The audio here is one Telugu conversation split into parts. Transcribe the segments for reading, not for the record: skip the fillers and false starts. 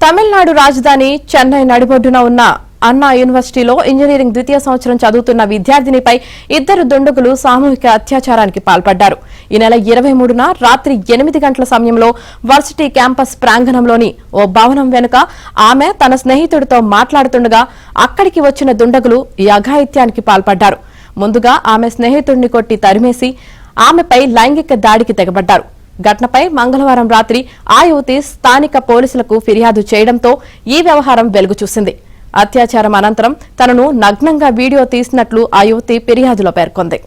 తమిళనాడు రాజధాని చెన్నై నడిబొడ్డున ఉన్న అన్నా యూనివర్సిటీలో ఇంజనీరింగ్ ద్వితీయ సంవత్సరం చదువుతున్న విద్యార్థినిపై ఇద్దరు దుండగులు సామూహిక అత్యాచారానికి పాల్పడ్డారు. ఈ నెల 23న రాత్రి 8 గంటల సమయంలో వర్సిటీ క్యాంపస్ ప్రాంగణంలోని ఓ భవనం వెనుక ఆమె తన స్నేహితుడితో మాట్లాడుతుండగా అక్కడికి వచ్చిన దుండగులు ఈ అఘాయిత్యానికి పాల్పడ్డారు. ముందుగా ఆమె స్నేహితుడిని కొట్టి తరిమేసి ఆమెపై లైంగిక దాడికి తెగబడ్డారు. ఘటనపై మంగళవారం రాత్రి ఆ యువతి స్థానిక పోలీసులకు ఫిర్యాదు చేయడంతో ఈ వ్యవహారం వెలుగు చూసింది. అత్యాచారం అనంతరం తనను నగ్నంగా వీడియో తీసినట్లు ఆ యువతి ఫిర్యాదులో పేర్కొంది.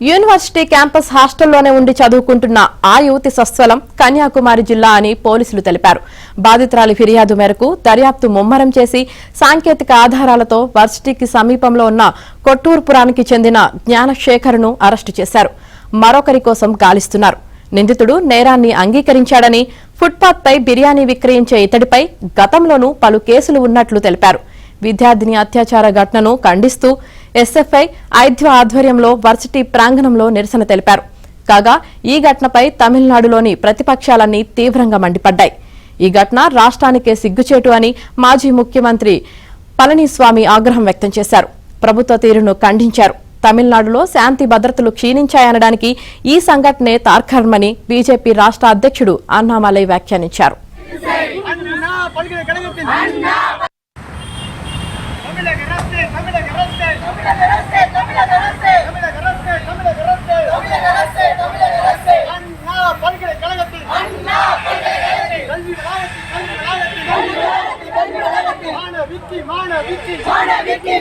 యూనివర్సిటీ క్యాంపస్ హాస్టల్లోనే ఉండి చదువుకుంటున్న ఆ యువతి స్వస్థలం కన్యాకుమారి జిల్లా అని పోలీసులు తెలిపారు. బాధితురాలి ఫిర్యాదు మేరకు దర్యాప్తు ముమ్మరం చేసి సాంకేతిక ఆధారాలతో వర్సిటీకి సమీపంలో ఉన్న కొట్టూరుపురానికి చెందిన జ్ఞానశేఖర్ను అరెస్టు చేశారు. మరొకరి కోసం గాలిస్తున్నారు. నిందితుడు నేరాన్ని అంగీకరించాడని, ఫుట్పాత్ పై బిర్యానీ విక్రయించే ఇతడిపై గతంలోనూ పలు కేసులు ఉన్నట్లు తెలిపారు. విద్యార్థిని అత్యాచార ఘటనను ఖండిస్తూ ఎస్ఎఫ్ఐ ఐద్వ ఆధ్వర్యంలో వర్సిటీ ప్రాంగణంలో నిరసన తెలిపారు. కాగా ఈ ఘటనపై తమిళనాడులోని ప్రతిపక్షాలన్నీ తీవ్రంగా మండిపడ్డాయి. ఈ ఘటన రాష్ట్రానికే సిగ్గుచేటు అని మాజీ ముఖ్యమంత్రి పళనిస్వామి ఆగ్రహం వ్యక్తం చేశారు. ప్రభుత్వ తీరును ఖండించారు. తమిళనాడులో శాంతి భద్రతలు క్షీణించాయనడానికి ఈ సంఘటనే తార్కాణమని బీజేపీ రాష్ట్ర అధ్యక్షుడు అన్నామలై వ్యాఖ్యానించారు. Vicky,